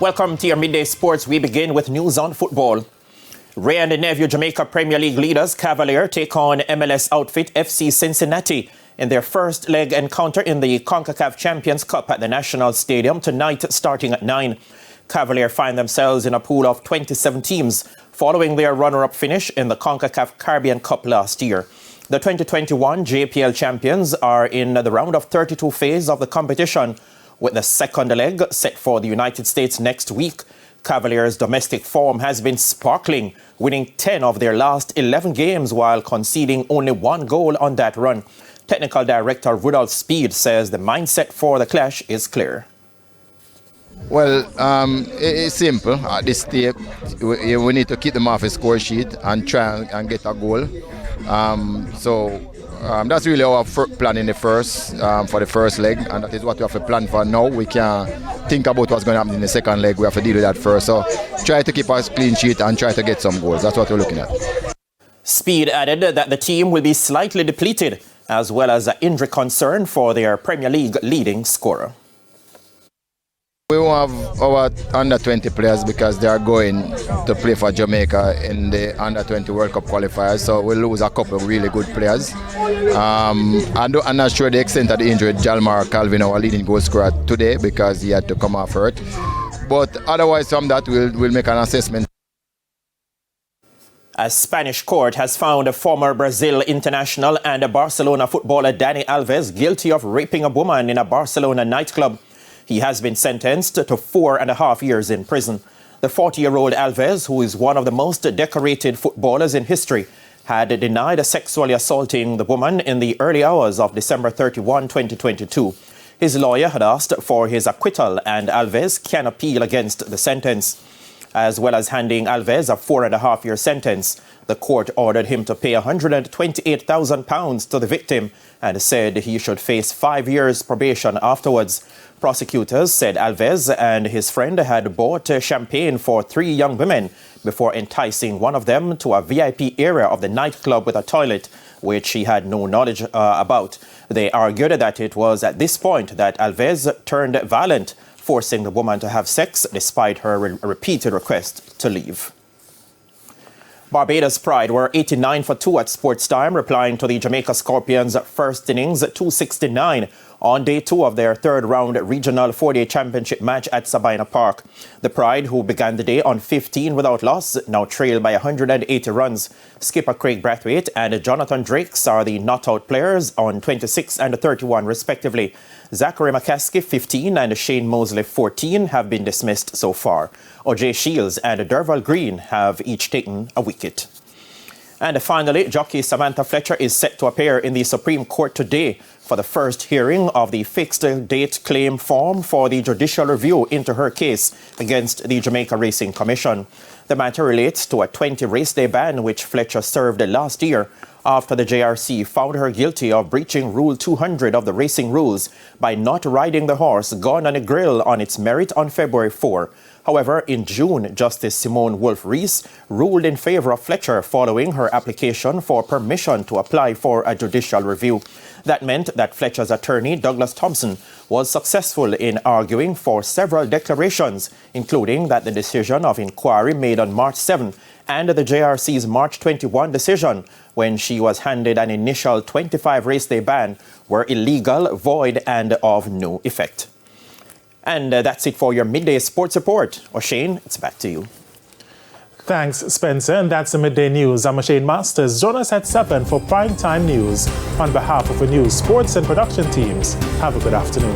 Welcome to your Midday Sports. We begin with news on football. Ray and Nephew Jamaica Premier League leaders Cavalier take on MLS outfit FC Cincinnati in their first leg encounter in the CONCACAF Champions Cup at the National Stadium tonight starting at 9. Cavalier find themselves in a pool of 27 teams following their runner-up finish in the CONCACAF Caribbean Cup last year. The 2021 JPL champions are in the round of 32 phase of the competition, with the second leg set for the United States next week. Cavalier's domestic form has been sparkling, winning 10 of their last 11 games while conceding only one goal on that run. Technical Director Rudolph Speed says the mindset for the clash is clear. Well, it's simple. At this stage, we need to keep them off a score sheet and try and get a goal. That's really our plan in the first, for the first leg, and that is what we have to plan for now. We can't think about what's going to happen in the second leg. We have to deal with that first. So try to keep us clean sheet and try to get some goals. That's what we're looking at. Speed added that the team will be slightly depleted, as well as an injury concern for their Premier League leading scorer. We will have our under-20 players because they are going to play for Jamaica in the under-20 World Cup qualifiers, so we'll lose a couple of really good players. I'm not sure the extent of the injury. Jalmar Calvin, our leading goal scorer today, because he had to come off hurt. But otherwise from that, we'll make an assessment. A Spanish court has found a former Brazil international and a Barcelona footballer Dani Alves guilty of raping a woman in a Barcelona nightclub. He has been sentenced to 4.5 years in prison. The 40-year-old Alves, who is one of the most decorated footballers in history, had denied sexually assaulting the woman in the early hours of December 31, 2022. His lawyer had asked for his acquittal, and Alves can appeal against the sentence. As well as handing Alves a 4.5-year sentence, the court ordered him to pay £128,000 to the victim and said he should face 5 years probation afterwards. Prosecutors said Alves and his friend had bought champagne for 3 young women before enticing one of them to a VIP area of the nightclub with a toilet, which he had no knowledge about. They argued that it was at this point that Alves turned violent, forcing the woman to have sex despite her repeated request to leave. Barbados Pride were 89 for 2 at sports time, replying to the Jamaica Scorpions' first innings 269 on day 2 of their third round regional 4-day championship match at Sabina Park. The Pride, who began the day on 15 without loss, now trail by 180 runs. Skipper Craig Brathwaite and Jonathan Drakes are the not-out players on 26 and 31 respectively. Zachary McCaskey, 15, and Shane Mosley, 14, have been dismissed so far. O.J. Shields and Derval Green have each taken a wicket. And finally, jockey Samantha Fletcher is set to appear in the Supreme Court today for the first hearing of the fixed date claim form for the judicial review into her case against the Jamaica Racing Commission. The matter relates to a 20 race day ban which Fletcher served last year after the JRC found her guilty of breaching Rule 200 of the racing rules by not riding the horse Gone on a Grill on its merit on February 4. However, in June, Justice Simone Wolfe-Rees ruled in favor of Fletcher following her application for permission to apply for a judicial review. That meant that Fletcher's attorney, Douglas Thompson, was successful in arguing for several declarations, including that the decision of inquiry made on March 7 and the JRC's March 21 decision, when she was handed an initial 25 race day ban, were illegal, void, and of no effect. And that's it for your Midday Sports Report. O'Shane, it's back to you. Thanks, Spencer. And that's the Midday News. I'm O'Shane Masters. Join us at 7 for Primetime News. On behalf of the news, sports and production teams, have a good afternoon.